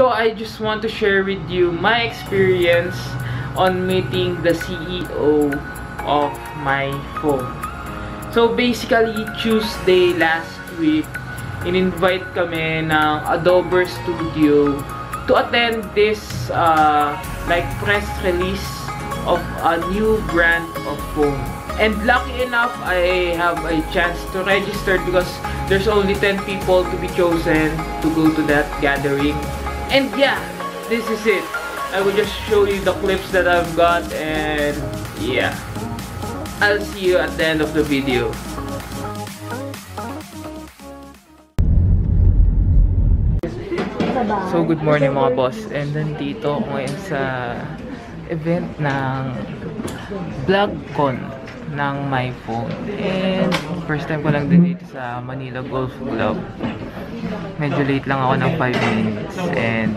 So I just want to share with you my experience on meeting the CEO of MyPhone. So basically, Tuesday last week, in-invite kami ng Adobe Studio to attend this like press release of a new brand of phone. And lucky enough, I have a chance to register because there's only 10 people to be chosen to go to that gathering. And yeah, this is it. I will just show you the clips that I've got, and yeah, I'll see you at the end of the video. So good morning mga boss, and nandito ako ngayon sa event ng VlogCon ng MyPhone. And first time ko lang din dito sa Manila Golf Club. Medyo late lang ako ng 5 minutes, and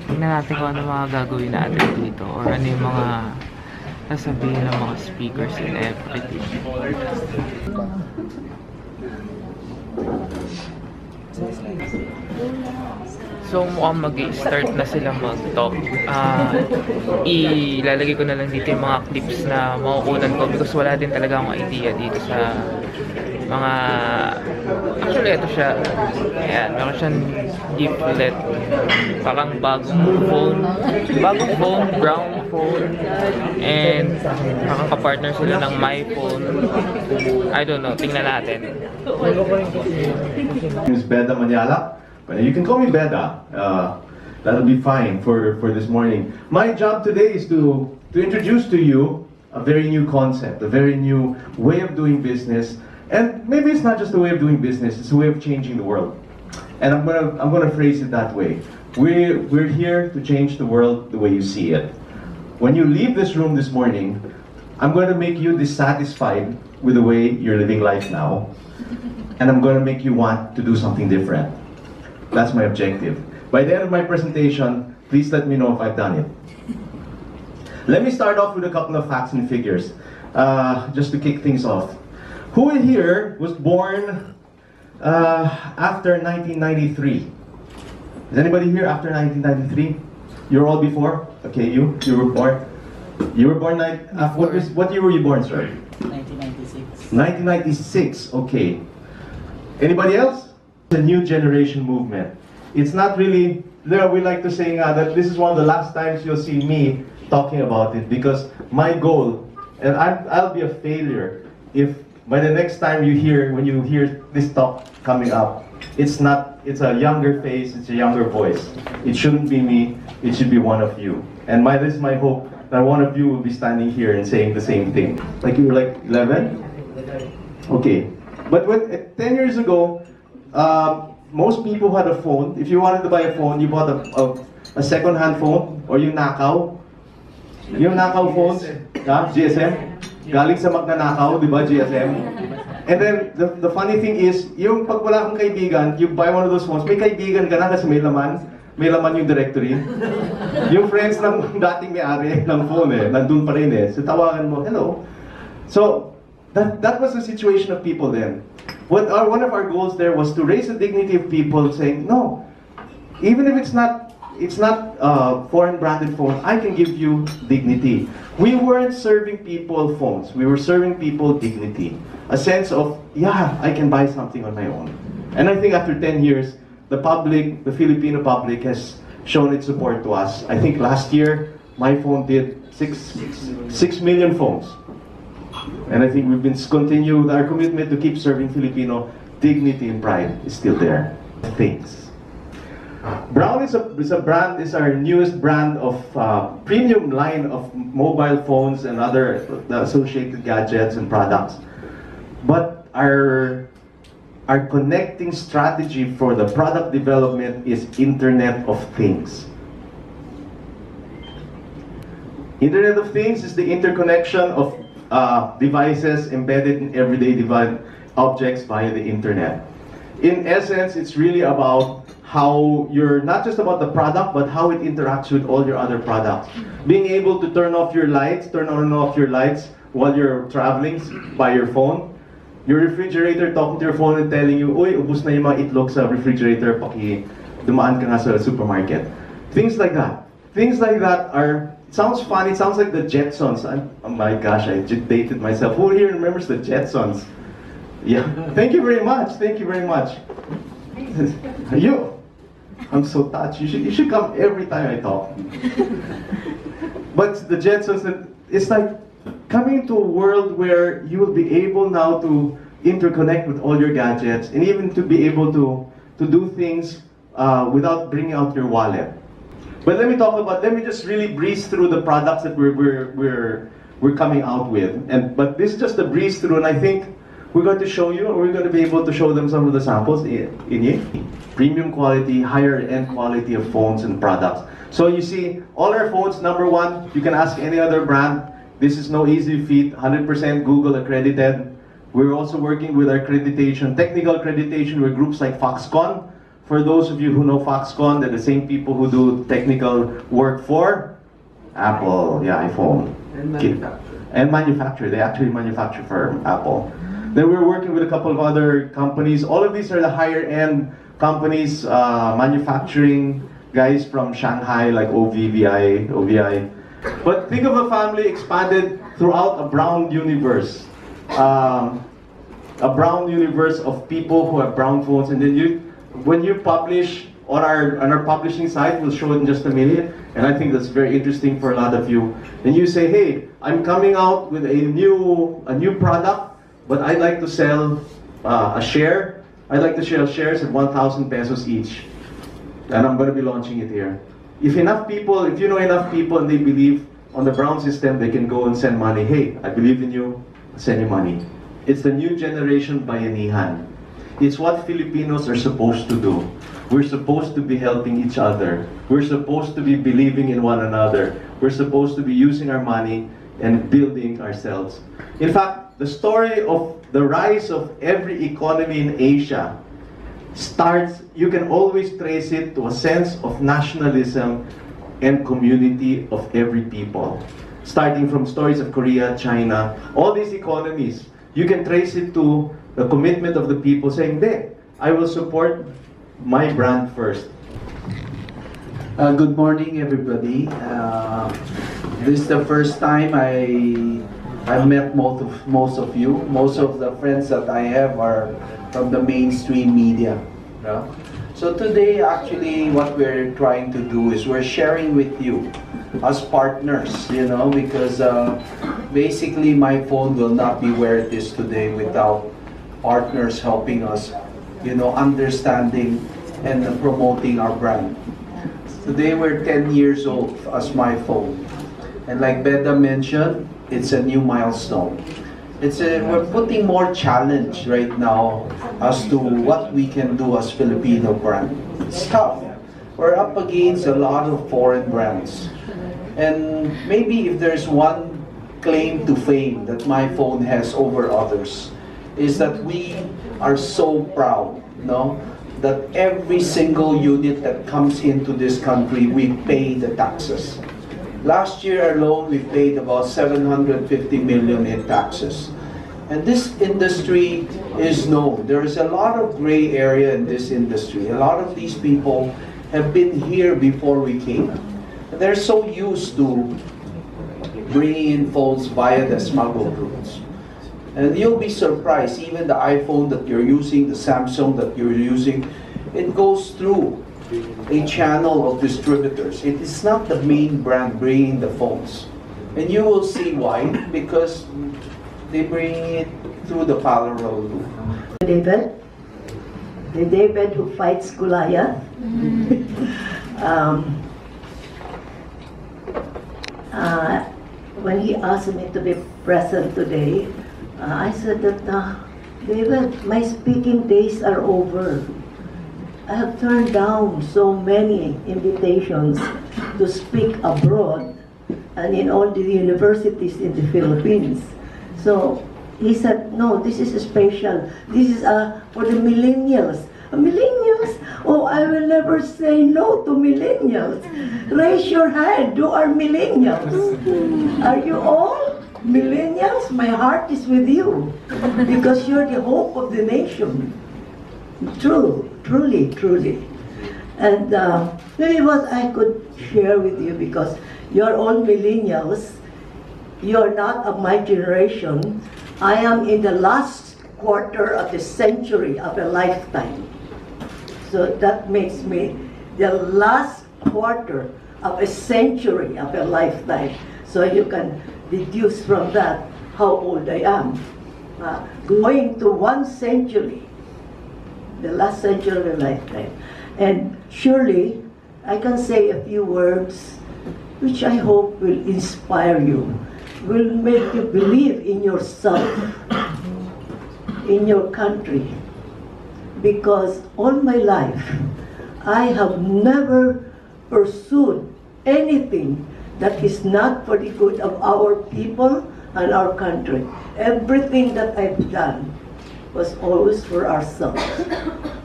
tignan natin kung ano mga gagawin natin dito or ano yung mga sasabihin ng mga speakers and everything. So mukhang mag-start na sila mag-talk. Ilalagay ko na lang dito yung mga clips na makukunan ko because wala din talaga akong idea dito sa mga... Actually, ito siya. Ayan, meron siyang giftlet. Parang bagong phone. Bagong phone, brown phone. And nakaka-partner sila ng MyPhone. I don't know, tingnan natin. It's Beda Manyala. You can call me Beda. That'll be fine for this morning. My job today is to introduce to you a very new concept, a very new way of doing business. And maybe it's not just a way of doing business, it's a way of changing the world. And I'm gonna phrase it that way. We're here to change the world the way you see it. When you leave this room this morning, I'm gonna make you dissatisfied with the way you're living life now. And I'm gonna make you want to do something different. That's my objective. By the end of my presentation, please let me know if I've done it. Let me start off with a couple of facts and figures, just to kick things off. Who here was born after 1993? Is anybody here after 1993? You're all before? Okay, you were born. You were born what year were you born, sir? 1996. 1996. Okay. Anybody else? The new generation movement. It's not really, we like to say that this is one of the last times you'll see me talking about it, because my goal, and I'll be a failure if by the next time when you hear this talk coming up, it's a younger face, it's a younger voice. It shouldn't be me, it should be one of you. And this is my hope, that one of you will be standing here and saying the same thing. Like you were like 11? Okay. But 10 years ago, most people had a phone. If you wanted to buy a phone, you bought a second-hand phone, or yung nakaw. Yung nakaw phones, GSM. Galing sa magnanakaw, di ba, GSM? And then, the funny thing is, yung pag wala kang kaibigan, you buy one of those phones, may kaibigan ka na kasi may laman yung directory. Yung friends ng dating may-ari ng phone nandun pa rin So tawagan mo, hello. So, that was the situation of people then. One of our goals there was to raise the dignity of people, saying, no, even if it's not foreign branded phone, I can give you dignity. We weren't serving people phones, we were serving people dignity. A sense of, yeah, I can buy something on my own. And I think after 10 years, the Filipino public has shown its support to us. I think last year, MyPhone did 6 million phones. And I think we've been continued, our commitment to keep serving Filipino dignity and pride is still there. Thanks. Braun is our newest brand of premium line of mobile phones and other associated gadgets and products. But our connecting strategy for the product development is Internet of Things. Internet of Things is the interconnection of devices embedded in everyday objects via the internet. In essence, it's really about how not just about the product, but how it interacts with all your other products. Being able to turn on off your lights while you're traveling by your phone. Your refrigerator talking to your phone and telling you, uy, ubus na yung mga itlog sa refrigerator, dumaan ka nga sa supermarket. Things like that. Things like that are, it sounds funny, it sounds like the Jetsons. Oh my gosh, I just dated myself. Who here remembers the Jetsons? Yeah, thank you very much, thank you very much. You, I'm so touched. You should come every time I talk. But the Jetsons, it's like coming into a world where you will be able now to interconnect with all your gadgets and even to be able to do things without bringing out your wallet. But let me just really breeze through the products that we're coming out with. But this is just a breeze through, and I think we're going to show you, or we're going to be able to show them some of the samples in premium quality, higher end quality of phones and products. So you see, all our phones, number one, you can ask any other brand. This is no easy feat, 100% Google accredited. We're also working with our accreditation, technical accreditation with groups like Foxconn. For those of you who know Foxconn, they're the same people who do technical work for Apple, yeah, iPhone. And manufacturer. And manufacturer, they actually manufacture for Apple. Then we're working with a couple of other companies. All of these are the higher end companies, manufacturing guys from Shanghai like OVI. But think of a family expanded throughout a Braun universe. A Braun universe of people who have Braun phones, and then when you publish on our publishing site, we'll show it in just a minute, and I think that's very interesting for a lot of you. And you say, hey, I'm coming out with a new product, but I'd like to sell a share. I'd like to sell shares at 1,000 pesos each, and I'm going to be launching it here. If you know enough people and they believe on the Braun system, they can go and send money. Hey, I believe in you, send you money. It's the new generation bayanihan. It's what Filipinos are supposed to do. We're supposed to be helping each other. We're supposed to be believing in one another. We're supposed to be using our money and building ourselves. In fact, the story of the rise of every economy in Asia starts, you can always trace it to a sense of nationalism and community of every people. Starting from stories of Korea, China, all these economies, you can trace it to the commitment of the people saying, I will support my brand first. Good morning, everybody. This is the first time I met most of you. Most of the friends that I have are from the mainstream media. Yeah? So today, actually, what we're trying to do is we're sharing with you as partners, because basically my phone will not be where it is today without partners helping us, understanding and promoting our brand. Today we're 10 years old as MyPhone, and like Beda mentioned, it's a new milestone. We're putting more challenge right now as to what we can do as Filipino brand. It's tough. We're up against a lot of foreign brands. And maybe if there's one claim to fame that MyPhone has over others, is that we are so proud, that every single unit that comes into this country, we pay the taxes. Last year alone, we paid about 750 million in taxes. And this industry is known. There is a lot of gray area in this industry. A lot of these people have been here before we came. They're so used to bringing in phones via the smuggled routes. And you'll be surprised, even the iPhone that you're using, the Samsung that you're using, it goes through a channel of distributors. It is not the main brand bringing the phones. And you will see why, because they bring it through the parallel loop. David, the David who fights Goliath. When he asked me to be present today, I said that, David, my speaking days are over. I have turned down so many invitations to speak abroad and in all the universities in the Philippines. So he said, no, this is special. This is for the millennials. Millennials? Oh, I will never say no to millennials. Raise your hand. Who are millennials? Are you all millennials? My heart is with you because you're the hope of the nation. True, truly, truly. And maybe what I could share with you, because you're all millennials, you're not of my generation. I am in the last quarter of the century of a lifetime. So that makes me the last quarter of a century of a lifetime. So you can deduce from that how old I am. Going to 1 century, the last century of a lifetime. And surely I can say a few words which I hope will inspire you, will make you believe in yourself, in your country. Because all my life, I have never pursued anything that is not for the good of our people and our country. Everything that I've done was always for ourselves.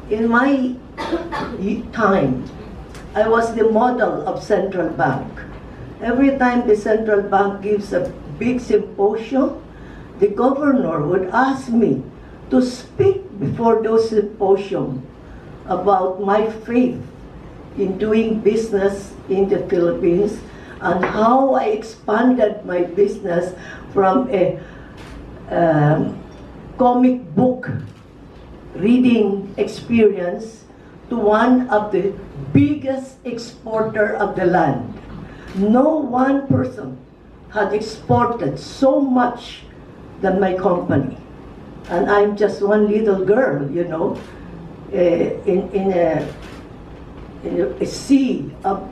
In my time, I was the model of central bank. Every time the central bank gives a big symposium, the governor would ask me to speak before those symposium about my faith in doing business in the Philippines and how I expanded my business from a comic book reading experience to one of the biggest exporter of the land. No one person had exported so much than my company. And I'm just one little girl, you know, in a sea of,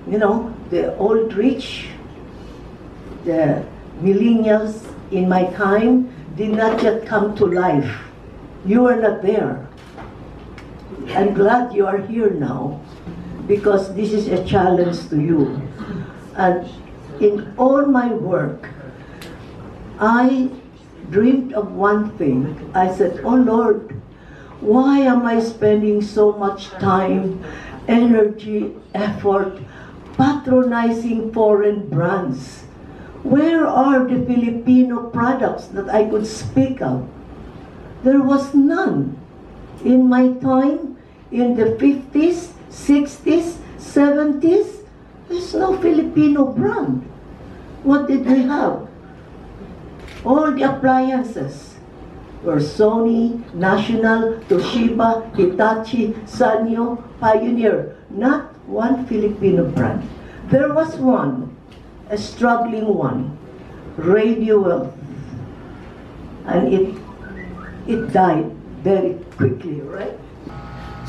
you know, the old rich, the millennials in my time did not yet come to life. You are not there. I'm glad you are here now, because this is a challenge to you. And in all my work, I dreamed of one thing. I said, oh Lord, why am I spending so much time, energy, effort, patronizing foreign brands? Where are the Filipino products that I could speak of? There was none. In my time, in the 50s, 60s, 70s, there's no Filipino brand. What did we have? All the appliances were Sony, National, Toshiba, Hitachi, Sanyo, Pioneer. Not one Filipino brand. There was one, a struggling one, Radio, and it died very quickly, right?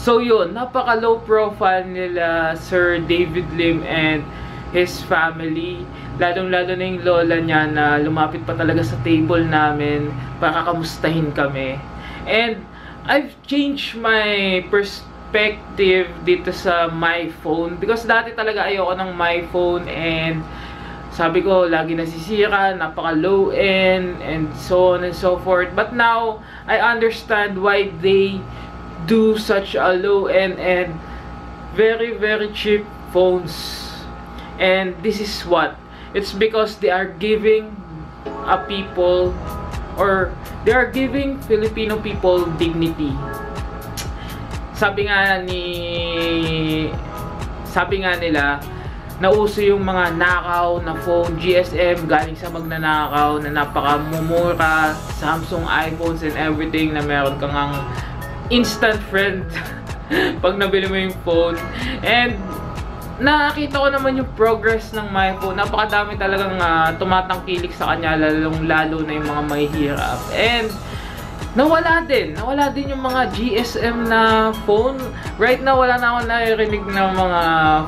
So yun, napaka-low profile nila Sir David Lim and his family. Lalong-lalo na yung lola niya na lumapit pa talaga sa table namin para kakamustahin kami. And I've changed my perspective dito sa MyPhone because dati talaga ayoko ng MyPhone and sabi ko lagi nasisira, napaka-low end and so on and so forth. But now, I understand why they do such a low end and very very cheap phones. And this is what it's because they are giving a people, or they are giving Filipino people dignity. Sabi nga nila, nauso yung mga nakaw na phone, GSM, galing sa magnanakaw na napakamumura, Samsung, iPhones and everything, na meron kang ang instant friend pag nabili mo yung phone. And nakita ko naman yung progress ng MyPhone. Napakadami talagang tumatangkilik sa kanya, lalo na yung mga mahihirap. And nawala din yung mga GSM na phone. Right now, wala na akong naririnig na mga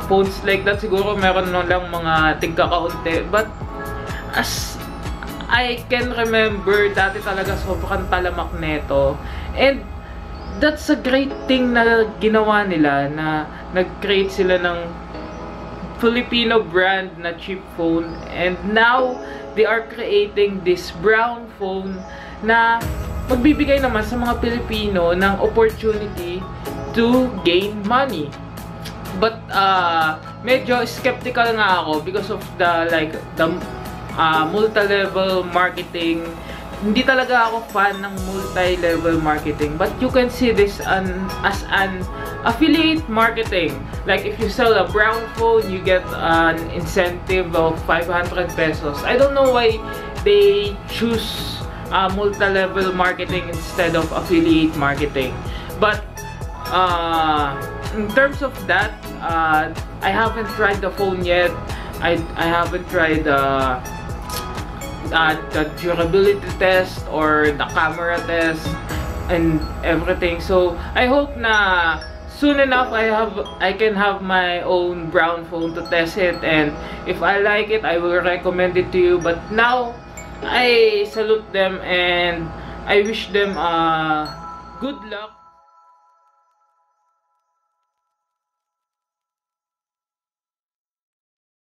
phones like that. Siguro meron na lang mga tigkakaunti. But as I can remember, dati talaga sobrang talamak neto. And that's a great thing na ginawa nila, na nag-create sila ng Filipino brand na cheap phone. And now, they are creating this Braun phone na magbibigay naman sa mga Pilipino ng opportunity to gain money. But medyo skeptical nga ako because of the multi-level marketing hindi talaga ako fan ng multi-level marketing, but you can see this as an affiliate marketing. Like if you sell a Braun phone, you get an incentive of 500 pesos. I don't know why they choose multi-level marketing instead of affiliate marketing. But in terms of that, I haven't tried the phone yet. I haven't tried the durability test or the camera test and everything. So I hope na soon enough I can have my own Braun phone to test it, and if I like it, I will recommend it to you. But now I salute them and I wish them good luck